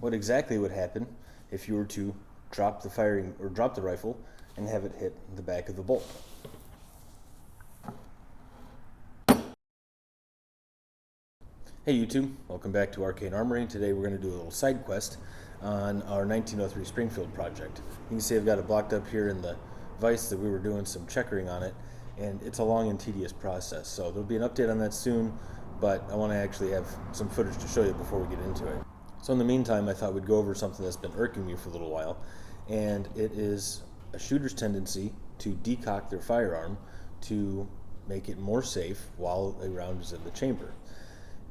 what exactly would happen if you were to drop the rifle and have it hit the back of the bolt. Hey YouTube, welcome back to Arcane Armory. Today we're going to do a little side quest on our 1903 Springfield project. You can see I've got it blocked up here in the vise that we were doing some checkering on it, and it's a long and tedious process. So there'll be an update on that soon, but I want to actually have some footage to show you before we get into it. So in the meantime, I thought we'd go over something that's been irking me for a little while, and it is a shooter's tendency to decock their firearm to make it more safe while a round is in the chamber.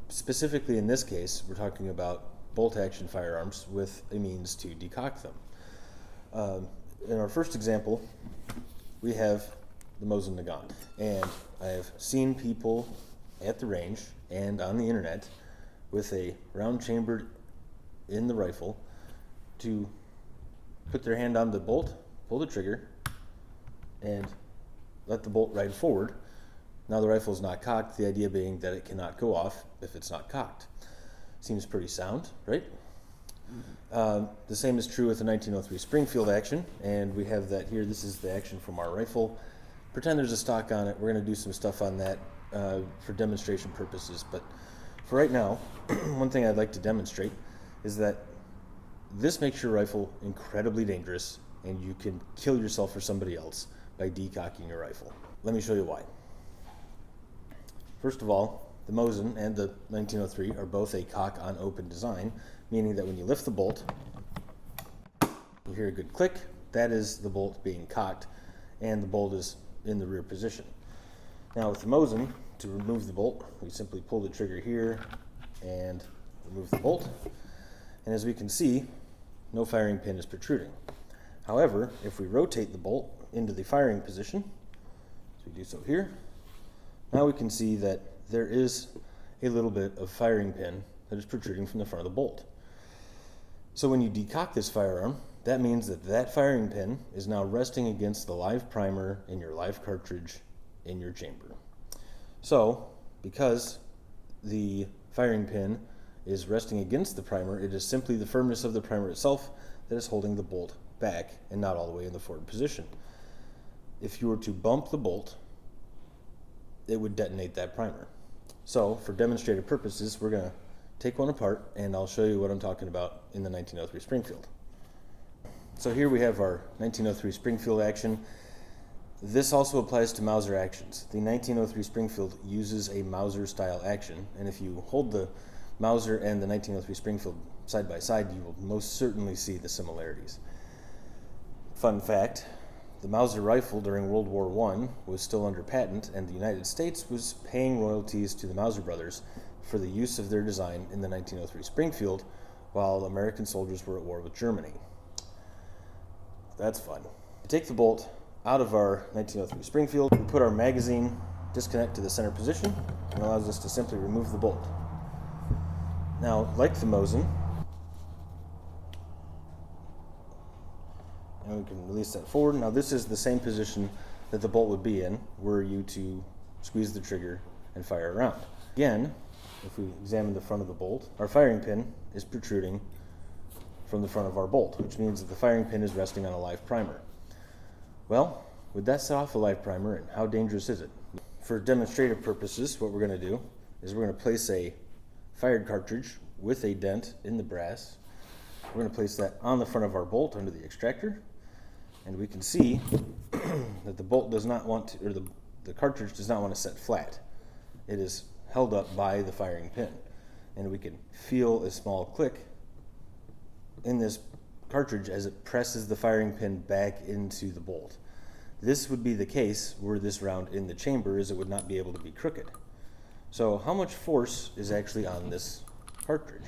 Specifically in this case, we're talking about bolt-action firearms with a means to decock them. In our first example, we have the Mosin Nagant, and I have seen people at the range and on the internet with a round chambered in the rifle to put their hand on the bolt, pull the trigger, and let the bolt ride forward. Now the rifle is not cocked, the idea being that it cannot go off if it's not cocked. Seems pretty sound, right? The same is true with the 1903 Springfield action, and we have that here. This is the action from our rifle. Pretend there's a stock on it. We're going to do some stuff on that for demonstration purposes, but for right now, one thing I'd like to demonstrate is that this makes your rifle incredibly dangerous, and you can kill yourself or somebody else by decocking your rifle. Let me show you why. First of all, the Mosin and the 1903 are both a cock on open design, meaning that when you lift the bolt, you hear a good click. That is the bolt being cocked, and the bolt is in the rear position. Now with the Mosin, to remove the bolt, we simply pull the trigger here and remove the bolt. And as we can see, no firing pin is protruding. However, if we rotate the bolt into the firing position, as we do so here, now we can see that there is a little bit of firing pin that is protruding from the front of the bolt. So when you decock this firearm, that means that that firing pin is now resting against the live primer in your live cartridge in your chamber. So because the firing pin is resting against the primer, it is simply the firmness of the primer itself that is holding the bolt back and not all the way in the forward position. If you were to bump the bolt, it would detonate that primer. So for demonstrative purposes, we're going to take one apart, and I'll show you what I'm talking about in the 1903 Springfield. So here we have our 1903 Springfield action. This also applies to Mauser actions. The 1903 Springfield uses a Mauser style action, and if you hold the Mauser and the 1903 Springfield side by side, you will most certainly see the similarities. Fun fact, the Mauser rifle during World War I was still under patent, and the United States was paying royalties to the Mauser brothers for the use of their design in the 1903 Springfield while American soldiers were at war with Germany. That's fun. To take the bolt out of our 1903 Springfield, we put our magazine disconnect to the center position, and allows us to simply remove the bolt. Now, like the Mosin, and we can release that forward. Now this is the same position that the bolt would be in were you to squeeze the trigger and fire around. Again, if we examine the front of the bolt, our firing pin is protruding from the front of our bolt, which means that the firing pin is resting on a live primer. Well, would that set off a live primer, and how dangerous is it? For demonstrative purposes, what we're going to do is we're going to place a fired cartridge with a dent in the brass. We're going to place that on the front of our bolt under the extractor, and we can see that the bolt does not want to, or the cartridge does not want to set flat. It is held up by the firing pin, and we can feel a small click in this cartridge as it presses the firing pin back into the bolt. This would be the case were this round in the chamber, as it would not be able to be crooked. So how much force is actually on this cartridge?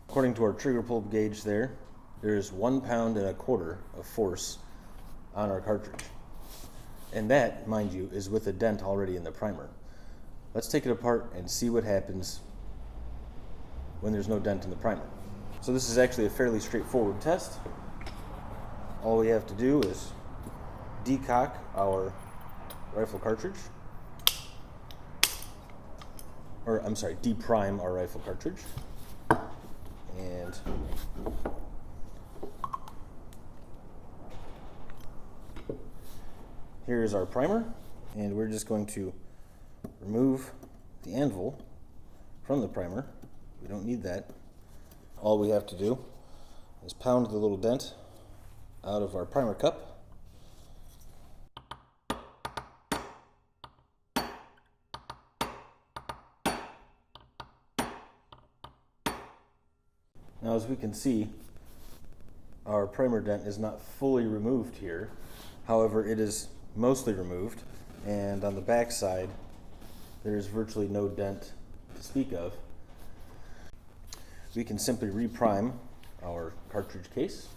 According to our trigger pull gauge there's 1.25 pounds of force on our cartridge. And that, mind you, is with a dent already in the primer. Let's take it apart and see what happens when there's no dent in the primer. So this is actually a fairly straightforward test. all we have to do is decock our rifle cartridge, or I'm sorry, deprime our rifle cartridge, and here is our primer, and we're just going to remove the anvil from the primer. We don't need that. All we have to do is pound the little dent out of our primer cup. Now, as we can see, our primer dent is not fully removed here. However, it is mostly removed, and on the back side there is virtually no dent to speak of. We can simply reprime our cartridge case.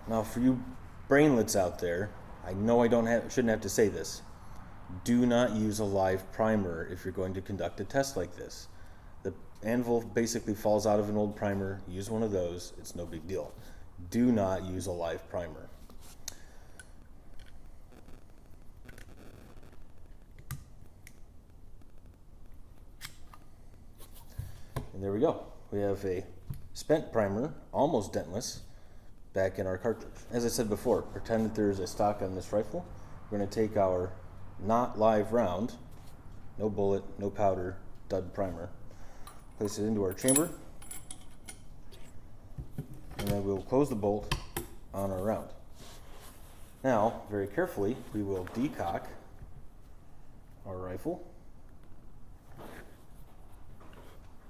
Now, for you brainlets out there, I know I shouldn't have to say this. Do not use a live primer if you're going to conduct a test like this. The anvil basically falls out of an old primer. Use one of those. It's no big deal. Do not use a live primer. And there we go. We have a spent primer, almost dentless, back in our cartridge. As I said before, pretend that there is a stock on this rifle. We're going to take our not live round, no bullet, no powder, dud primer, place it into our chamber, and then we'll close the bolt on our round. Now, very carefully, we will decock our rifle,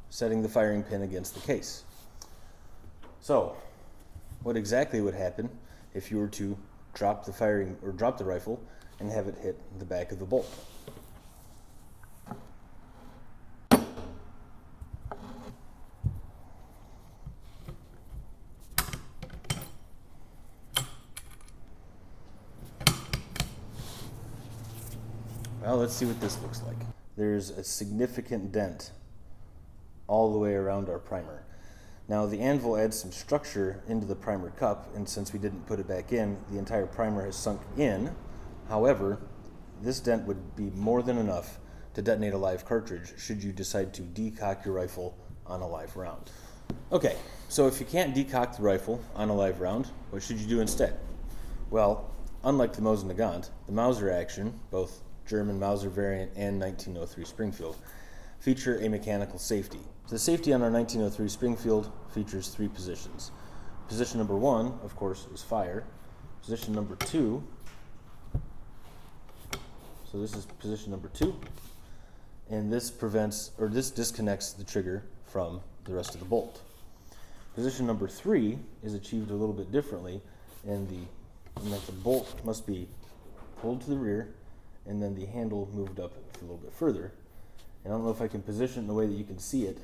setting the firing pin against the case. So, what exactly would happen if you were to drop the rifle and have it hit the back of the bolt? Well, let's see what this looks like. There's a significant dent all the way around our primer. Now, the anvil adds some structure into the primer cup, and since we didn't put it back in, the entire primer has sunk in. However, this dent would be more than enough to detonate a live cartridge should you decide to decock your rifle on a live round. Okay, so if you can't decock the rifle on a live round, what should you do instead? Well, unlike the Mosin Nagant, the Mauser action, both German Mauser variant and 1903 Springfield, feature a mechanical safety. So the safety on our 1903 Springfield features 3 positions. Position number 1, of course, is fire. Position number 2, so this is position number 2, and this disconnects the trigger from the rest of the bolt. Position number 3 is achieved a little bit differently, in that the bolt must be pulled to the rear and then the handle moved up a little bit further. And I don't know if I can position it in a way that you can see it,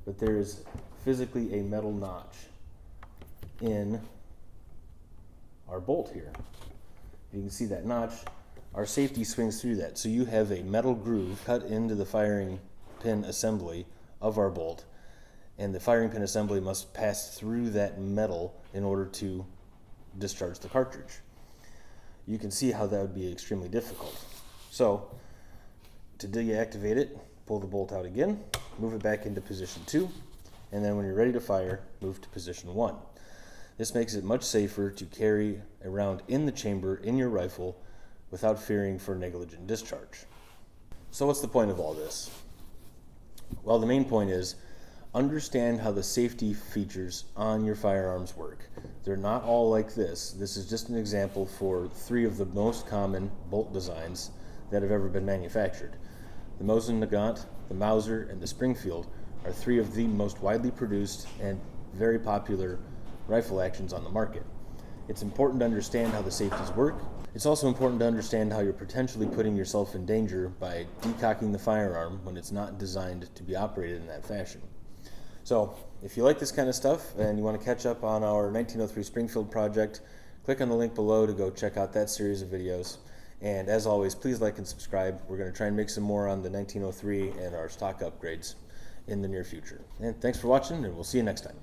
but there is physically a metal notch in our bolt here. You can see that notch. Our safety swings through that. So you have a metal groove cut into the firing pin assembly of our bolt, and the firing pin assembly must pass through that metal in order to discharge the cartridge. You can see how that would be extremely difficult. So, to deactivate it, pull the bolt out again, move it back into position 2, and then when you're ready to fire, move to position 1. This makes it much safer to carry a round in the chamber in your rifle without fearing for negligent discharge. So what's the point of all this? Well, the main point is understand how the safety features on your firearms work. They're not all like this. This is just an example for 3 of the most common bolt designs that have ever been manufactured. The Mosin Nagant, the Mauser, and the Springfield are 3 of the most widely produced and very popular rifle actions on the market. It's important to understand how the safeties work. It's also important to understand how you're potentially putting yourself in danger by decocking the firearm when it's not designed to be operated in that fashion. So, if you like this kind of stuff and you want to catch up on our 1903 Springfield project, click on the link below to go check out that series of videos. And as always, please like and subscribe. We're going to try and make some more on the 1903 and our stock upgrades. in the near future. And thanks for watching, and we'll see you next time.